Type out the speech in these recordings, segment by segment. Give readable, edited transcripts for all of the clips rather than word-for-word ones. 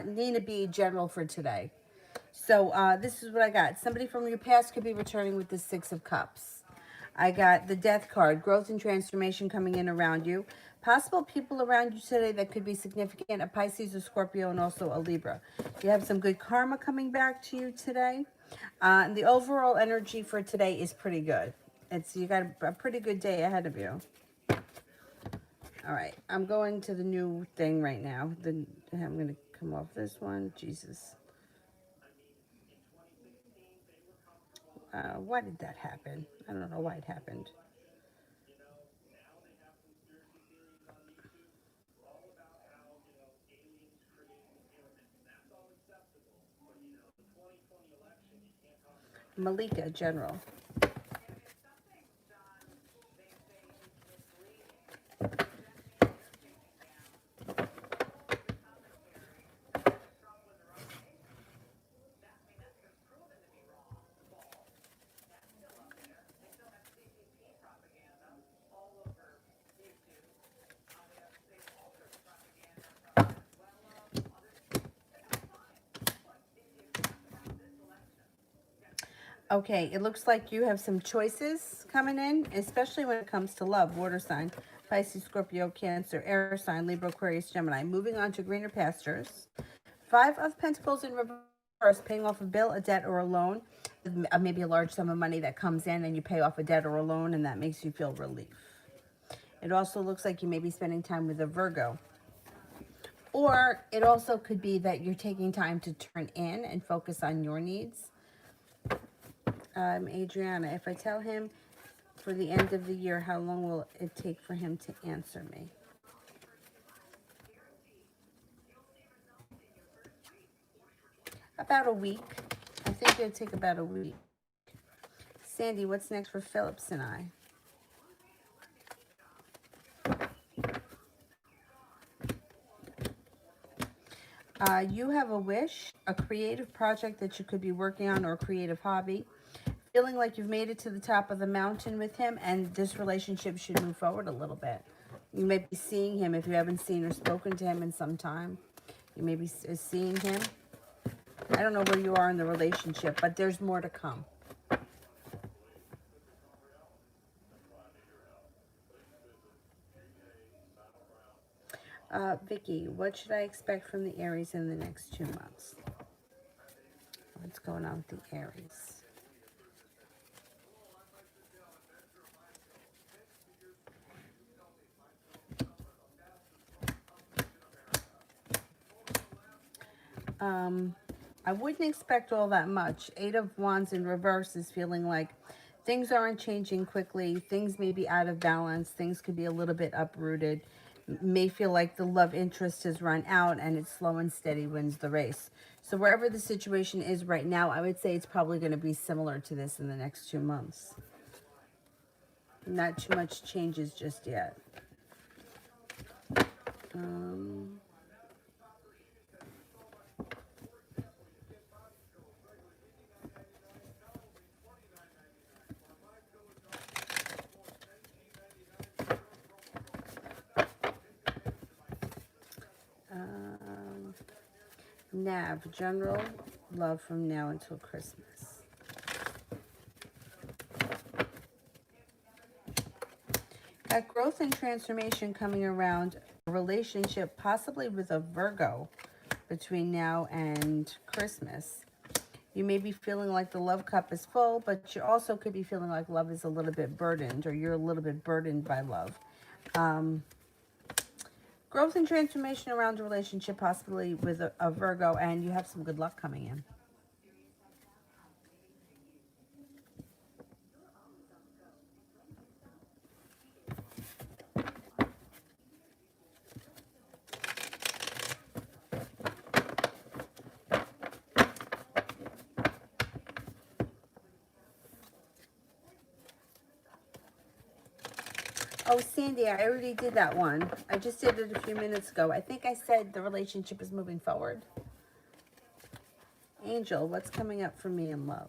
Nina B. General for today. So this is what I got. Somebody from your past could be returning with the Six of Cups. I got the Death card, growth and transformation coming in around you. Possible people around you today that could be significant, a Pisces, a Scorpio, and also a Libra. You have some good karma coming back to you today. And the overall energy for today is pretty good. You got a pretty good day ahead of you. All right, I'm going to the new thing right now. I'm going to come off this one. Jesus. Why did that happen? I don't know why it happened. Malika, General. Okay, it looks like you have some choices coming in, especially when it comes to love. Water sign, Pisces, Scorpio, Cancer, air sign, Libra, Aquarius, Gemini. Moving on to greener pastures. Five of Pentacles in reverse, paying off a bill, a debt, or a loan. Maybe a large sum of money that comes in and you pay off a debt or a loan, and that makes you feel relief. It also looks like you may be spending time with a Virgo. Or it also could be that you're taking time to turn in and focus on your needs. Adriana, if I tell him for the end of the year, how long will it take for him to answer me? About a week. I think it'll take about a week. Sandy, what's next for Phillips and I? You have a wish, a creative project that you could be working on, or a creative hobby. Feeling like you've made it to the top of the mountain with him, and this relationship should move forward a little bit. You may be seeing him if you haven't seen or spoken to him in some time. You may be seeing him. I don't know where you are in the relationship, but there's more to come. Vicky, what should I expect from the Aries in the next 2 months? What's going on with the Aries? I wouldn't expect all that much. Eight of Wands in reverse is feeling like things aren't changing quickly. Things may be out of balance. Things could be a little bit uprooted. May feel like the love interest has run out and it's slow and steady wins the race. So wherever the situation is right now, I would say it's probably going to be similar to this in the next 2 months. Not too much changes just yet. Nav, general love from now until Christmas. Got growth and transformation coming around a relationship, possibly with a Virgo, between now and Christmas. You may be feeling like the love cup is full, but you also could be feeling like love is a little bit burdened, or you're a little bit burdened by love. Growth and transformation around a relationship, possibly with a Virgo, and you have some good luck coming in. Oh, Sandy, I already did that one. I just did it a few minutes ago. I think I said the relationship is moving forward. Angel, what's coming up for me in love?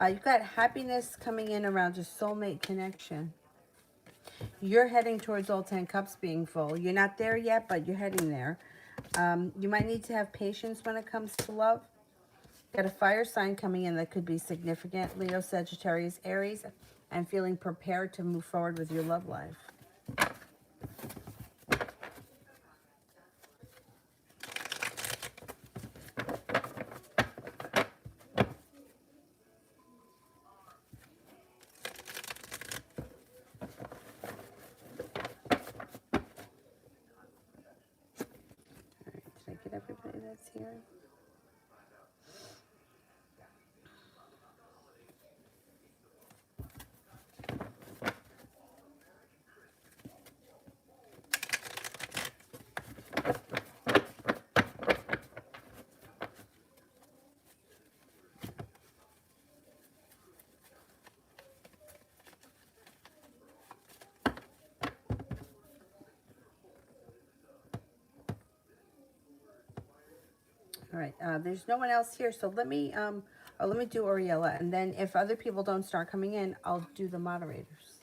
You've got happiness coming in around your soulmate connection. You're heading towards all 10 cups being full. You're not there yet, but you're heading there. You might need to have patience when it comes to love. Got a fire sign coming in that could be significant. Leo, Sagittarius, Aries, and feeling prepared to move forward with your love life. All right, did I get everybody that's here? All right, there's no one else here, so let me do Oriella, and then if other people don't start coming in, I'll do the moderators.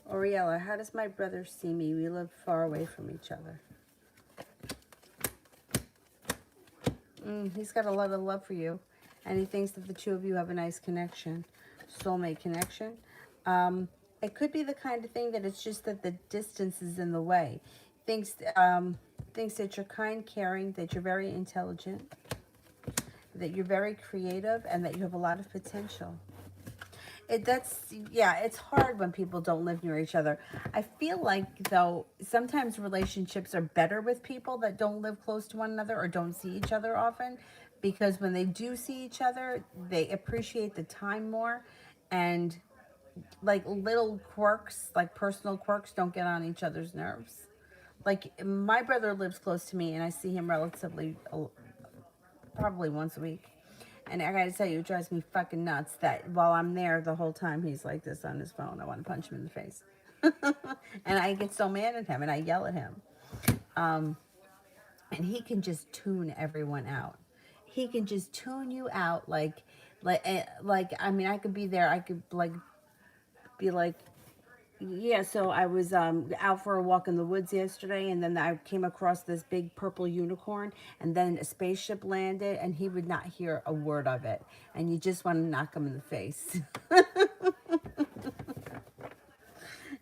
Oriella, how does my brother see me? We live far away from each other. He's got a lot of love for you, and he thinks that the two of you have a nice connection, soulmate connection. It could be the kind of thing that it's just that the distance is in the way. Thinks that you're kind, caring, that you're very intelligent, that you're very creative, and that you have a lot of potential. It's hard when people don't live near each other. I feel like, though, sometimes relationships are better with people that don't live close to one another or don't see each other often, because when they do see each other, they appreciate the time more, and like little quirks, like personal quirks, don't get on each other's nerves. Like, my brother lives close to me and I see him relatively, probably once a week. And I gotta tell you, it drives me fucking nuts that while I'm there the whole time, he's like this on his phone. I want to punch him in the face. And I get so mad at him and I yell at him. And he can just tune everyone out. He can just tune you out like I mean, I could be there. I could be like, yeah, so I was out for a walk in the woods yesterday, and then I came across this big purple unicorn, and then a spaceship landed, and he would not hear a word of it, and you just want to knock him in the face.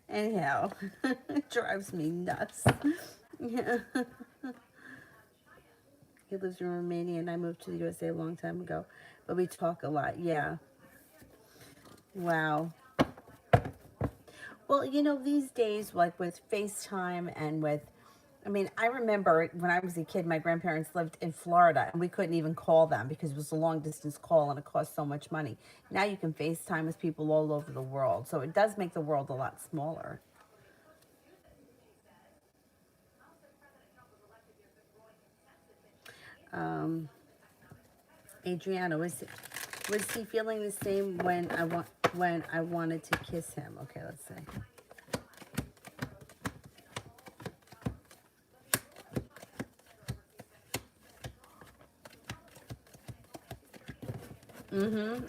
Anyhow, it drives me nuts. Yeah. He lives in Romania, and I moved to the USA a long time ago, but we talk a lot. Yeah. Wow. Well, these days, like with FaceTime and I mean, I remember when I was a kid, my grandparents lived in Florida and we couldn't even call them because it was a long distance call and it cost so much money. Now you can FaceTime with people all over the world. So it does make the world a lot smaller. Um, Adriana, was he feeling the same when I wanted to kiss him? Okay, let's see.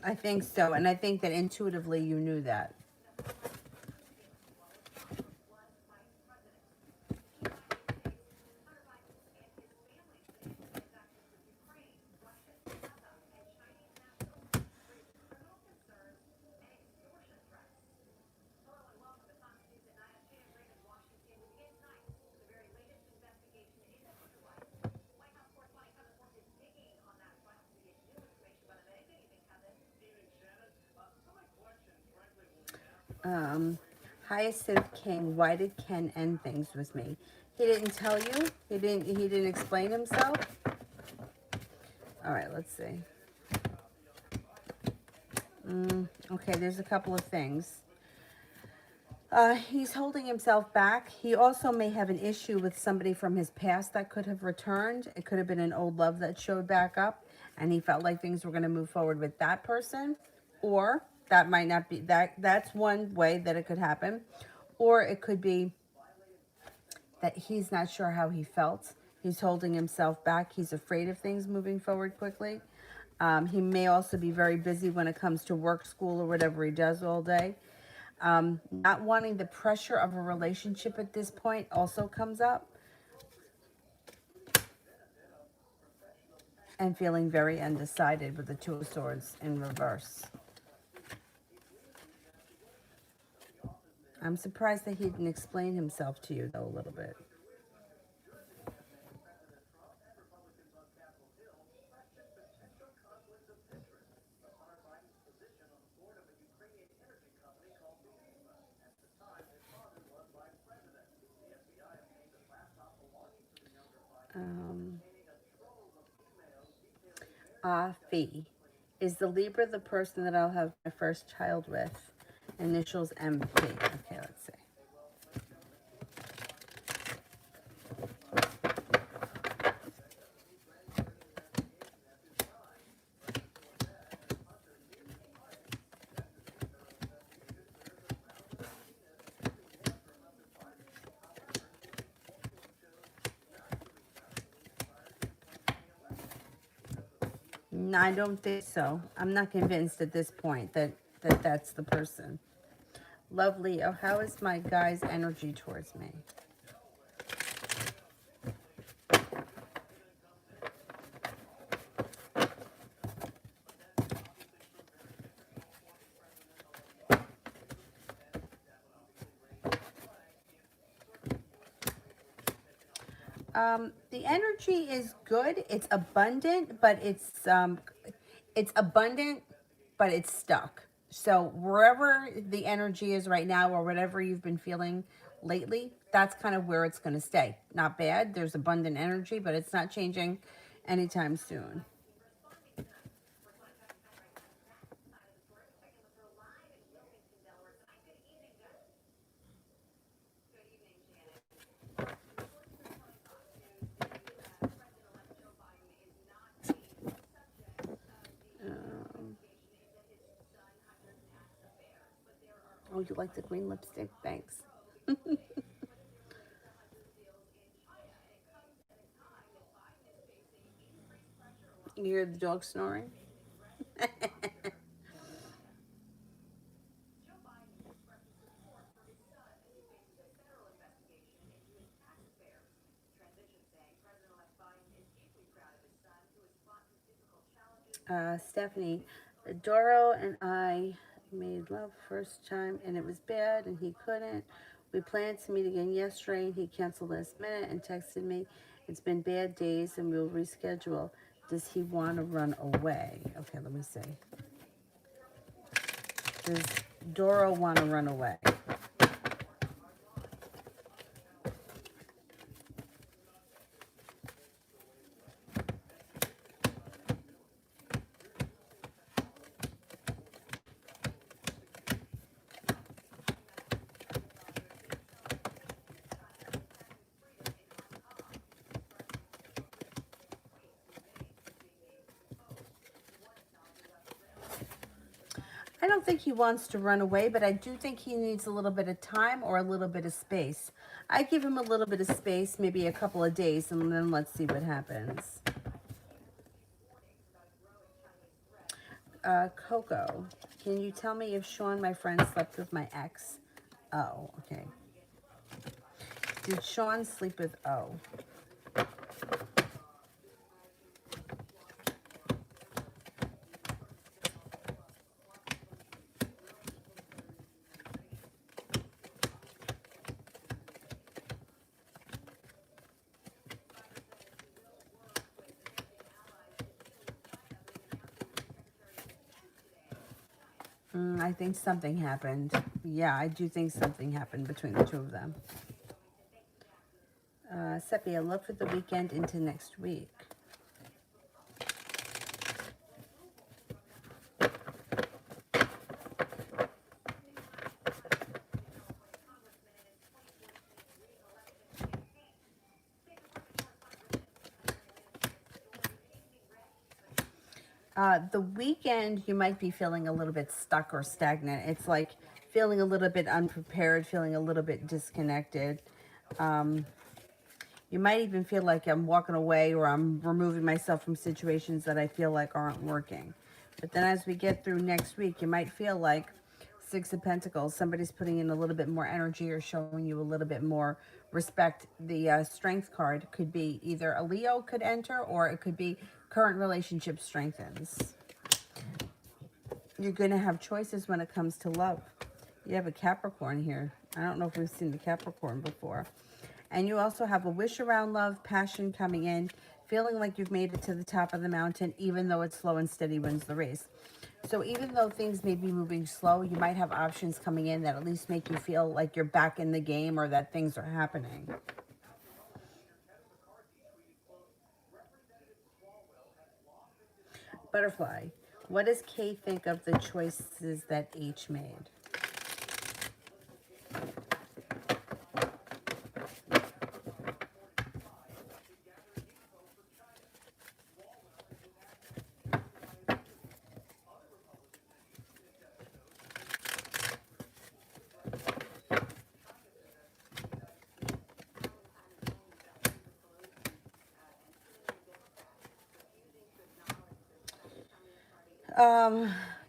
I think so. And I think that intuitively you knew that. Um, Hyacinth King, why did Ken end things with me? He didn't tell you? He didn't explain himself? All right, let's see. Okay, there's a couple of things. He's holding himself back. He also may have an issue with somebody from his past that could have returned. It could have been an old love that showed back up, and he felt like things were going to move forward with that person. Or that might not be that. That's one way that it could happen. Or it could be that he's not sure how he felt. He's holding himself back. He's afraid of things moving forward quickly. He may also be very busy when it comes to work, school, or whatever he does all day. Not wanting the pressure of a relationship at this point also comes up. And feeling very undecided with the Two of Swords in reverse. I'm surprised that he didn't explain himself to you, though, a little bit. Fee. Is the Libra the person that I'll have my first child with? Initials MP. Okay, let's see. No, I don't think so. I'm not convinced at this point that that's the person. Lovely. Oh, how is my guy's energy towards me? The energy is good. It's abundant, but it's abundant, but it's stuck. So wherever the energy is right now, or whatever you've been feeling lately, that's kind of where it's going to stay. Not bad. There's abundant energy, but it's not changing anytime soon. Oh, you like the green lipstick? Thanks. You hear the dog snoring? Stephanie, Doro and I made love first time and it was bad and he couldn't. We planned to meet again yesterday and he canceled last minute and texted me. It's been bad days and we'll reschedule. Does he want to run away? Okay, let me see. Does Doro want to run away? I don't think he wants to run away, but I do think he needs a little bit of time or a little bit of space. I give him a little bit of space, maybe a couple of days, and then let's see what happens. Coco, can you tell me if Sean, my friend, slept with my ex? Oh, okay. Did Sean sleep with O? I think something happened. Yeah, I do think something happened between the two of them. Seppi, I look for the weekend into next week. The weekend, you might be feeling a little bit stuck or stagnant. It's like feeling a little bit unprepared, feeling a little bit disconnected. You might even feel like I'm walking away or I'm removing myself from situations that I feel like aren't working. But then as we get through next week, you might feel like Six of Pentacles. Somebody's putting in a little bit more energy or showing you a little bit more respect. The Strength card could be either a Leo could enter, or it could be current relationship strengthens. You're going to have choices when it comes to love. You have a Capricorn here. I don't know if we've seen the Capricorn before. And you also have a wish around love, passion coming in, feeling like you've made it to the top of the mountain, even though it's slow and steady wins the race. So even though things may be moving slow, you might have options coming in that at least make you feel like you're back in the game or that things are happening. Butterfly. What does Kay think of the choices that H made?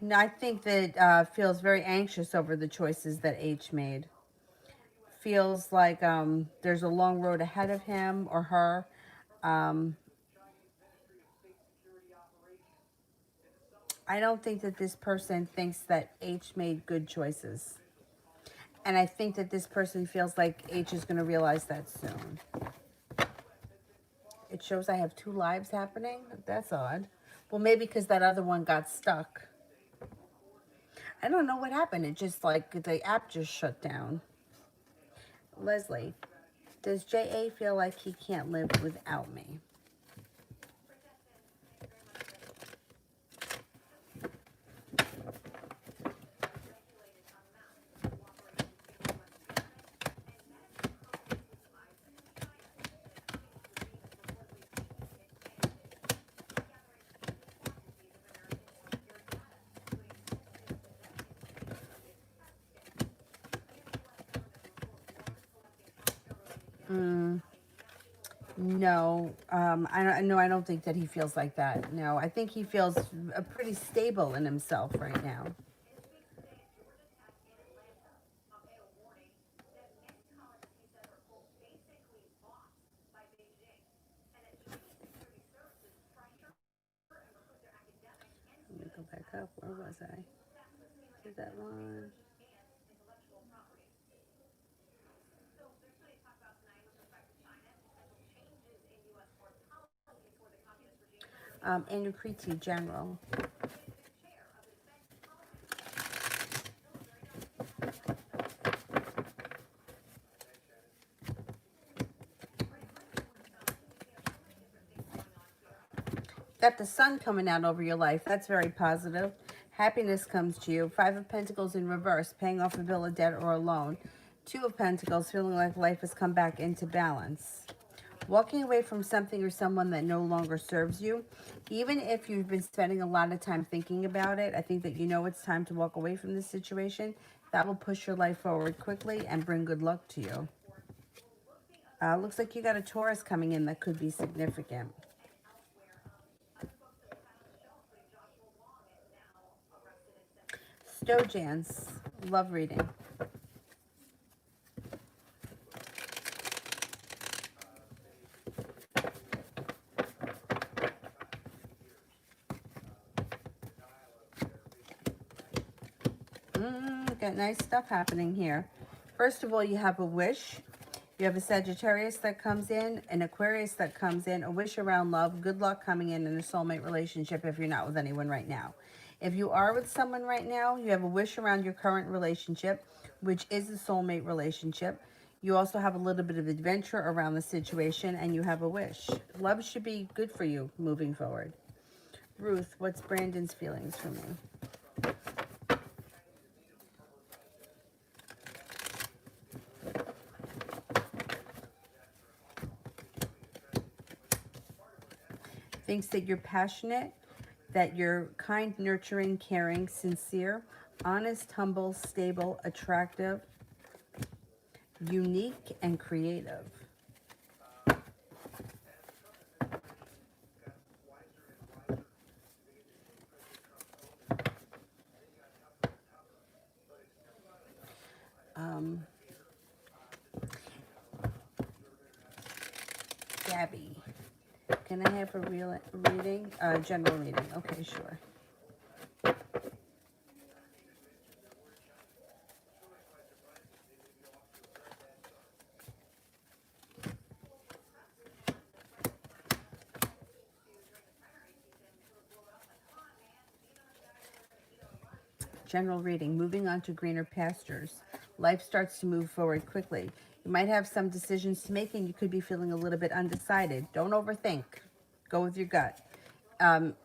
No, I think that feels very anxious over the choices that H made. Feels like there's a long road ahead of him or her. Um, I don't think that this person thinks that H made good choices. And I think that this person feels like H is going to realize that soon. It shows I have two lives happening. That's odd. Well, maybe because that other one got stuck. I don't know what happened. It just like the app just shut down. Leslie, does JA feel like he can't live without me? No, I don't think that he feels like that. No, I think he feels pretty stable in himself right now. Let me go back up. Where was I? Is that one? Anukriti General. Got the sun coming out over your life. That's very positive. Happiness comes to you. Five of Pentacles in reverse, paying off a bill of debt or a loan. Two of Pentacles, feeling like life has come back into balance. Walking away from something or someone that no longer serves you. Even if you've been spending a lot of time thinking about it, I think that you know it's time to walk away from this situation. That will push your life forward quickly and bring good luck to you. Looks like you got a Taurus coming in that could be significant. Stojans, love reading. Got nice stuff happening here. First of all, you have a wish. You have a Sagittarius that comes in, an Aquarius that comes in, a wish around love, good luck coming in a soulmate relationship if you're not with anyone right now. If you are with someone right now, you have a wish around your current relationship, which is a soulmate relationship. You also have a little bit of adventure around the situation, and you have a wish. Love should be good for you moving forward. Ruth, what's Brandon's feelings for me? Thinks that you're passionate, that you're kind, nurturing, caring, sincere, honest, humble, stable, attractive, unique, and creative. Gabby. Can I have a real reading? General reading. Okay, sure. General reading. Moving on to greener pastures. Life starts to move forward quickly. You might have some decisions to make and you could be feeling a little bit undecided. Don't overthink. Go with your gut.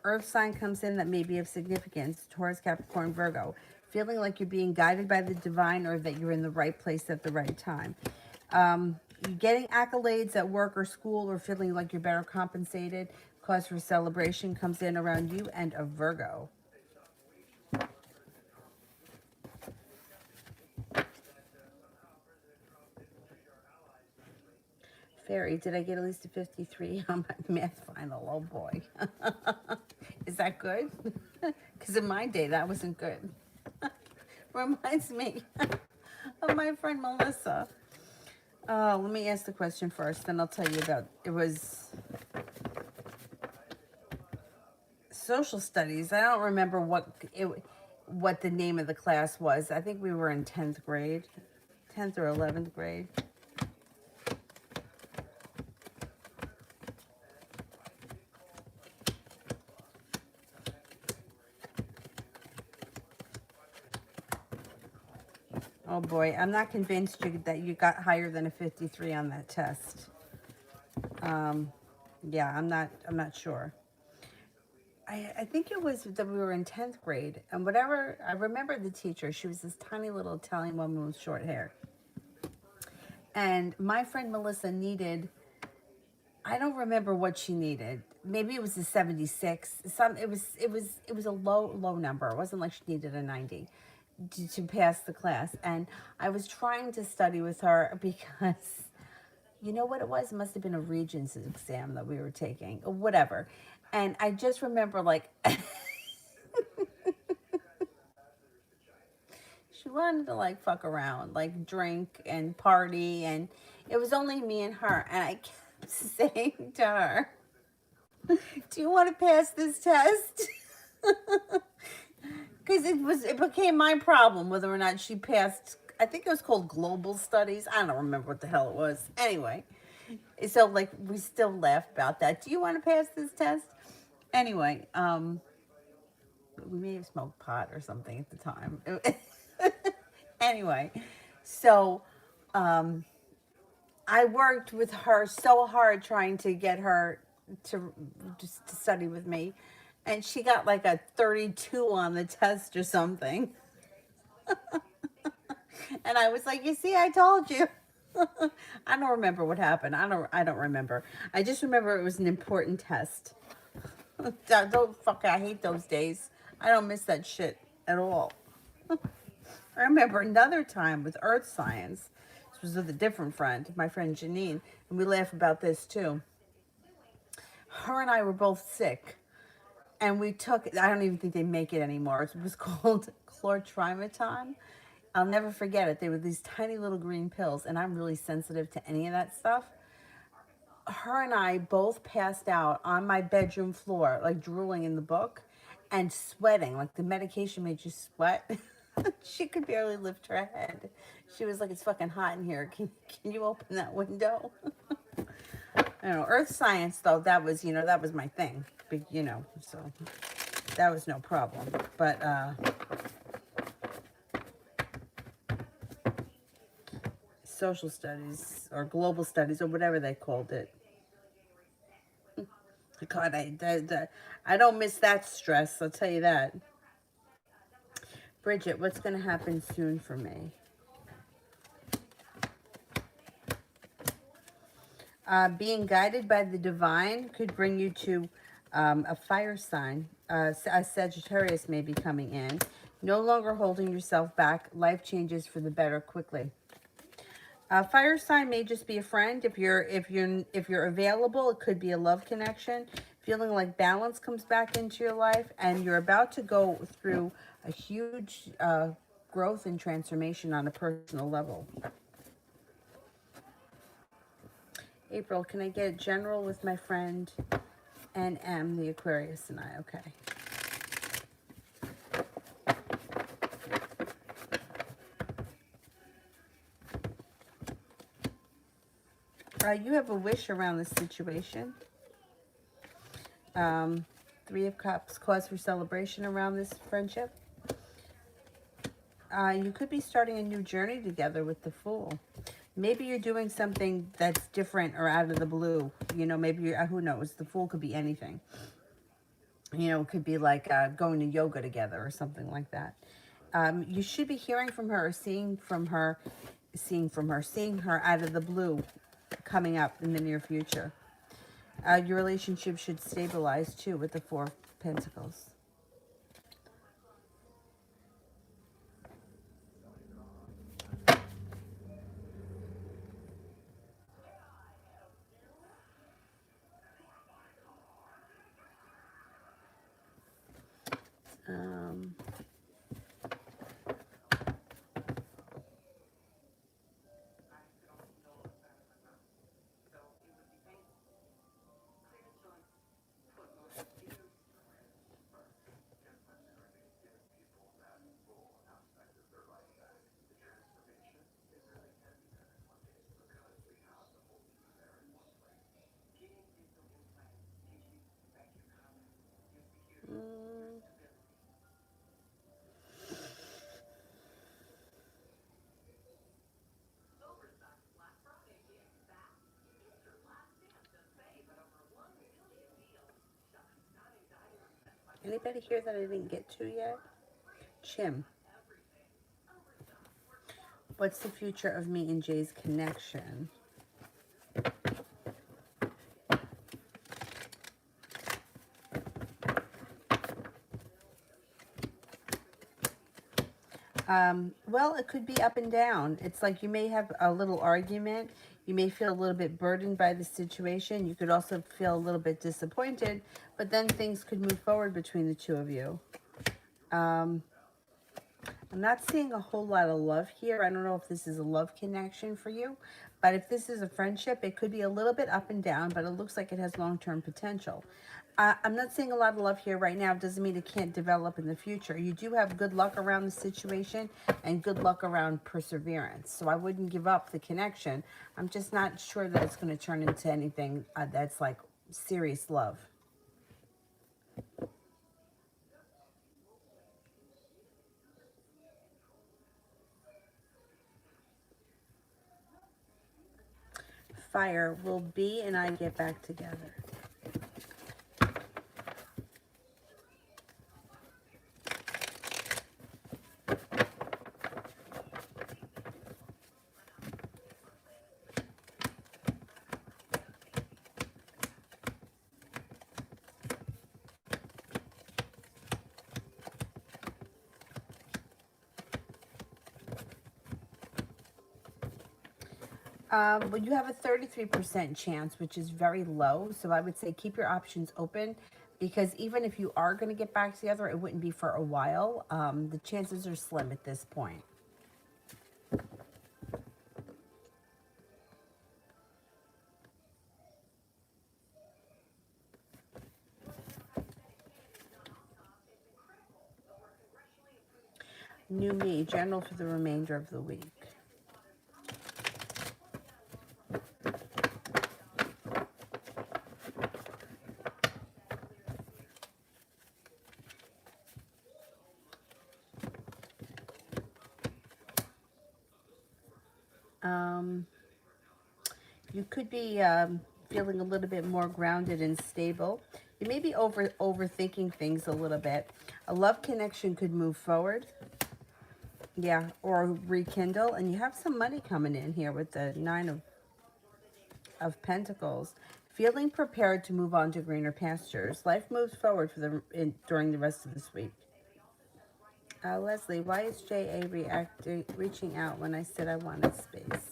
Earth sign comes in that may be of significance. Taurus, Capricorn, Virgo. Feeling like you're being guided by the divine or that you're in the right place at the right time. Getting accolades at work or school or feeling like you're better compensated. Cause for celebration comes in around you and a Virgo. Fairy, did I get at least a 53 on my math final? Oh boy. Is that good? Because in my day, that wasn't good. Reminds me of my friend Melissa. Let me ask the question first, then I'll tell you about it. Was social studies. I don't remember what the name of the class was. I think we were in 10th grade, 10th or 11th grade. Oh boy, I'm not convinced that you got higher than a 53 on that test. Yeah, I'm not sure. I think it was that we were in 10th grade, and whatever, I remember the teacher, she was this tiny little Italian woman with short hair. And my friend Melissa needed, I don't remember what she needed. Maybe it was a 76. It was a low number. It wasn't like she needed a 90 to pass the class. And I was trying to study with her because you know what it was? It must have been a Regents exam that we were taking or whatever. And I just remember like she wanted to like fuck around, like drink and party, and it was only me and her. And I kept saying to her, "Do you want to pass this test?" Because it became my problem whether or not she passed. I think it was called global studies. I don't remember what the hell it was. Anyway, so like we still laugh about that. Do you want to pass this test? Anyway, we may have smoked pot or something at the time. Anyway, so I worked with her so hard trying to get her to just to study with me, and she got like a 32 on the test or something. And I was like, "You see, I told you." I don't remember what happened. I don't remember. I just remember it was an important test. Don't fuck. I hate those days. I don't miss that shit at all. I remember another time with earth science. This was with a different friend, my friend Janine, and we laugh about this too. Her and I were both sick, and we took, I don't even think they make it anymore. It was called chlortrimeton. I'll never forget it. They were these tiny little green pills, and I'm really sensitive to any of that stuff. Her and I both passed out on my bedroom floor, like drooling in the book and sweating. Like the medication made you sweat. She could barely lift her head. She was like, "It's fucking hot in here. Can you open that window?" I don't know. Earth science, though, that was, that was my thing. Big, so that was no problem. But, social studies or global studies or whatever they called it. God, I don't miss that stress. I'll tell you that. Bridget, what's going to happen soon for me? Being guided by the divine could bring you to a fire sign. A Sagittarius may be coming in. No longer holding yourself back. Life changes for the better quickly. Fire sign may just be a friend. If you're available, it could be a love connection. Feeling like balance comes back into your life, and you're about to go through a huge growth and transformation on a personal level. April, can I get general with my friend NM, the Aquarius, and I? Okay. You have a wish around this situation. Three of Cups, cause for celebration around this friendship. You could be starting a new journey together with the Fool. Maybe you're doing something that's different or out of the blue. You know, maybe you're, who knows? The Fool could be anything. You know, it could be like going to yoga together or something like that. You should be hearing from her or seeing her out of the blue coming up in the near future. Your relationship should stabilize too with the Four of Pentacles. Um, mm, Anybody here that I didn't get to yet? Chim. What's the future of me and Jay's connection? Well, it could be up and down. It's like you may have a little argument. You may feel a little bit burdened by the situation. You could also feel a little bit disappointed, but then things could move forward between the two of you. I'm not seeing a whole lot of love here. I don't know if this is a love connection for you, but if this is a friendship, it could be a little bit up and down, but it looks like it has long-term potential. I'm not seeing a lot of love here right now. It doesn't mean it can't develop in the future. You do have good luck around the situation and good luck around perseverance. So I wouldn't give up the connection. I'm just not sure that it's going to turn into anything that's like serious love. Fire, will B and I get back together? Well, you have a 33% chance, which is very low. So I would say keep your options open because even if you are going to get back together, it wouldn't be for a while. The chances are slim at this point. New me, general for the remainder of the week. You could be feeling a little bit more grounded and stable. You may be overthinking things a little bit. A love connection could move forward. Yeah, or rekindle. And you have some money coming in here with the Nine of Pentacles. Feeling prepared to move on to greener pastures. Life moves forward for during the rest of this week. Leslie, why is JA reaching out when I said I wanted space?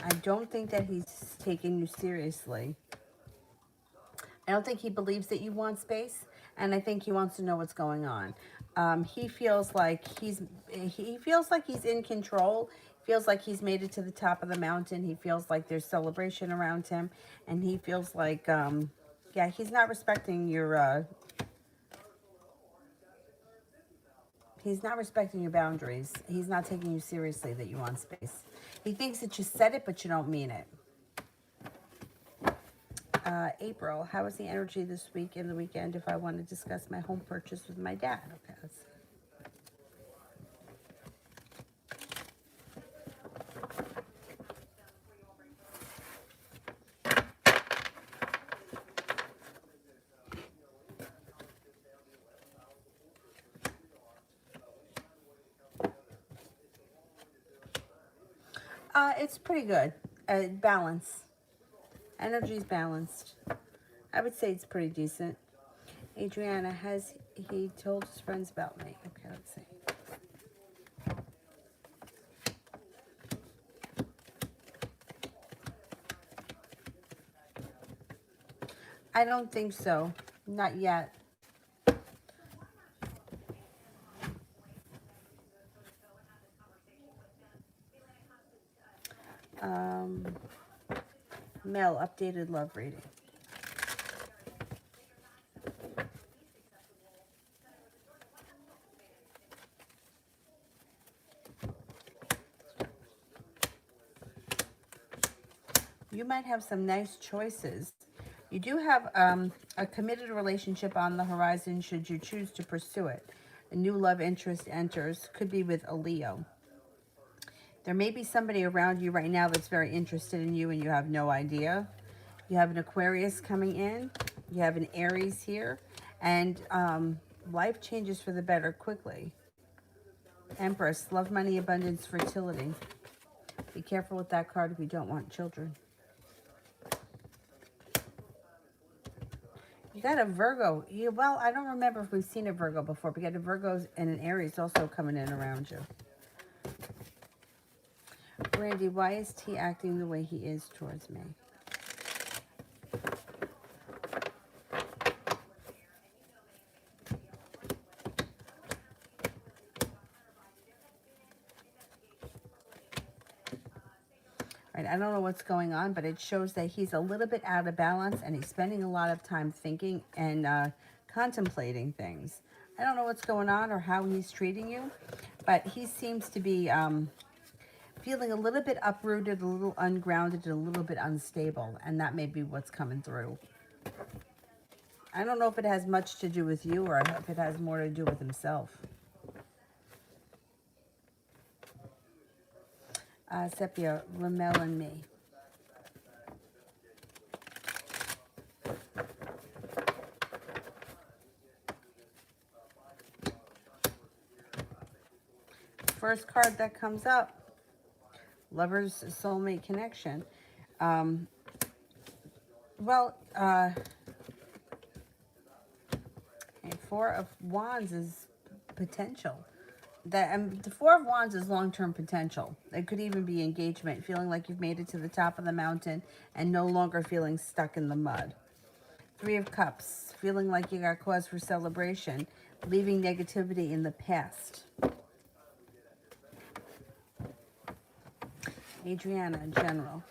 I don't think that he's taking you seriously. I don't think he believes that you want space, and I think he wants to know what's going on. He feels like he's in control. Feels like he's made it to the top of the mountain. He feels like there's celebration around him, and he feels like yeah, he's not respecting your he's not respecting your boundaries. He's not taking you seriously that you want space. He thinks that you said it, but you don't mean it. April, how is the energy this week and the weekend if I want to discuss my home purchase with my dad? Okay, let's see. It's pretty good. Balance. Energy's balanced. I would say it's pretty decent. Adriana, has he told his friends about me? Okay, let's see. I don't think so. Not yet. Um, Mel, updated love reading. You might have some nice choices. You do have a committed relationship on the horizon should you choose to pursue it. A new love interest enters, could be with a Leo. There may be somebody around you right now that's very interested in you and you have no idea. You have an Aquarius coming in. You have an Aries here. And life changes for the better quickly. Empress, love, money, abundance, fertility. Be careful with that card if you don't want children. You got a Virgo. Well, I don't remember if we've seen a Virgo before, but you got a Virgo and an Aries also coming in around you. Randy, why is T acting the way he is towards me? Right, I don't know what's going on, but it shows that he's a little bit out of balance and he's spending a lot of time thinking and contemplating things. I don't know what's going on or how he's treating you, but he seems to be feeling a little bit uprooted, a little ungrounded, and a little bit unstable, and that may be what's coming through. I don't know if it has much to do with you or if it has more to do with himself. Sepia, Ramel, and me. First card that comes up, Lover's Soulmate Connection. Well, Four of Wands is potential. The Four of Wands is long-term potential. It could even be engagement, feeling like you've made it to the top of the mountain and no longer feeling stuck in the mud. Three of Cups, feeling like you got cause for celebration, leaving negativity in the past. Adriana, General.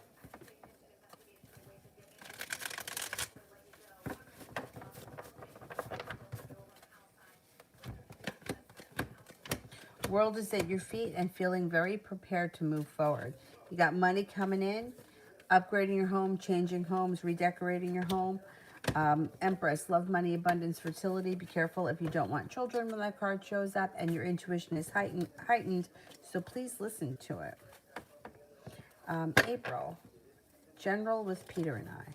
World is at your feet and feeling very prepared to move forward. You got money coming in, upgrading your home, changing homes, redecorating your home. Empress, love, money, abundance, fertility. Be careful if you don't want children when that card shows up, and your intuition is heightened, so please listen to it. April, General with Peter and I.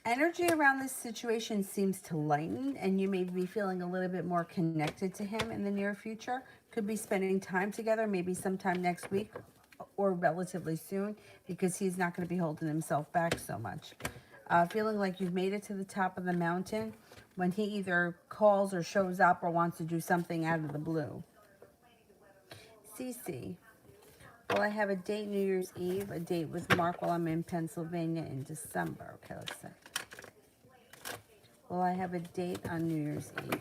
Energy around this situation seems to lighten, and you may be feeling a little bit more connected to him in the near future. Could be spending time together, maybe sometime next week or relatively soon, because he's not going to be holding himself back so much. Feeling like you've made it to the top of the mountain when he either calls or shows up or wants to do something out of the blue. Cece. Will I have a date New Year's Eve? A date with Mark while I'm in Pennsylvania in December. Okay, let's see. Will I have a date on New Year's Eve?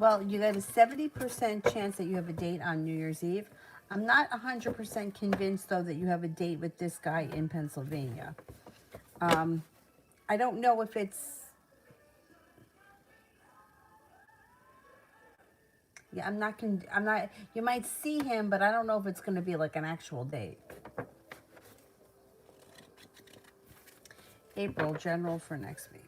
Well, you got a 70% chance that you have a date on New Year's Eve. I'm not 100% convinced, though, that you have a date with this guy in Pennsylvania. I don't know if it's... Yeah, I'm not... You might see him, but I don't know if it's going to be like an actual date. April, general for next week.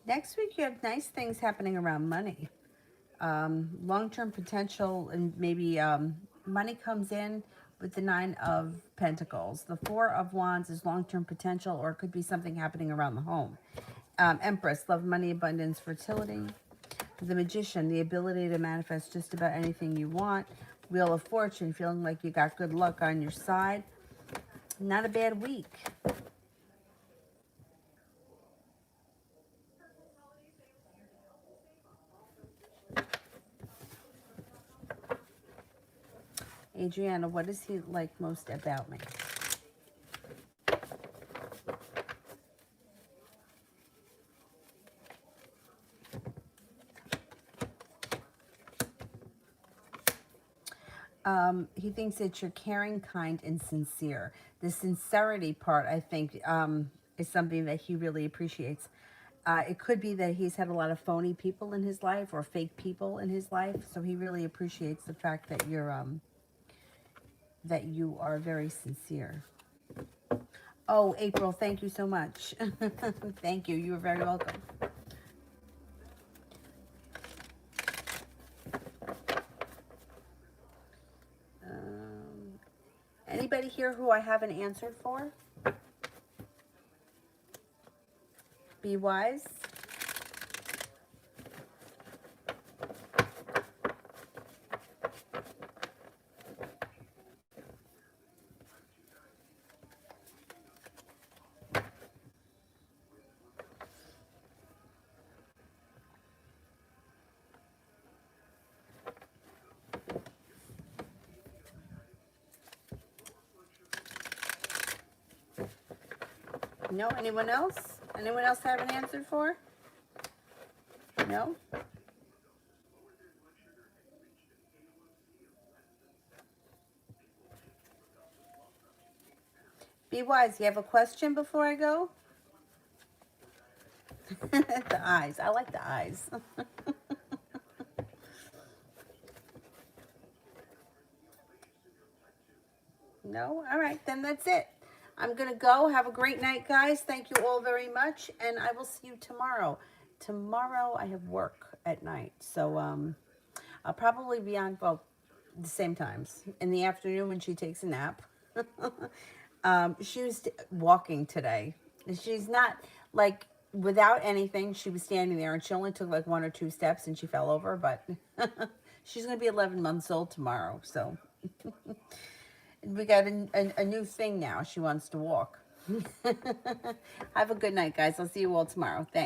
Next week, you have nice things happening around money. Long-term potential, and maybe money comes in with the 9 of Pentacles. The 4 of Wands is long-term potential, or it could be something happening around the home. Empress, love, money, abundance, fertility. The Magician, the ability to manifest just about anything you want. Wheel of Fortune, feeling like you got good luck on your side. Not a bad week. Adriana, what does he like most about me? He thinks that you're caring, kind, and sincere. The sincerity part, I think, is something that he really appreciates. It could be that he's had a lot of phony people in his life or fake people in his life, so he really appreciates the fact that you are very sincere. Oh, April, thank you so much. Thank you. You are very welcome. Anybody here who I haven't answered for? Be wise. No? Anyone else? Anyone else I haven't answered for? No? Be wise. You have a question before I go? The eyes. I like the eyes. No? All right, then that's it. I'm going to go. Have a great night, guys. Thank you all very much, and I will see you tomorrow. Tomorrow I have work at night, so I'll probably be on, well, the same times. In the afternoon when she takes a nap. She was walking today. She's not, like, without anything. She was standing there, and she only took, like, 1 or 2 steps, and she fell over, but she's going to be 11 months old tomorrow, so... We got a new thing now. She wants to walk. Have a good night, guys. I'll see you all tomorrow. Thanks.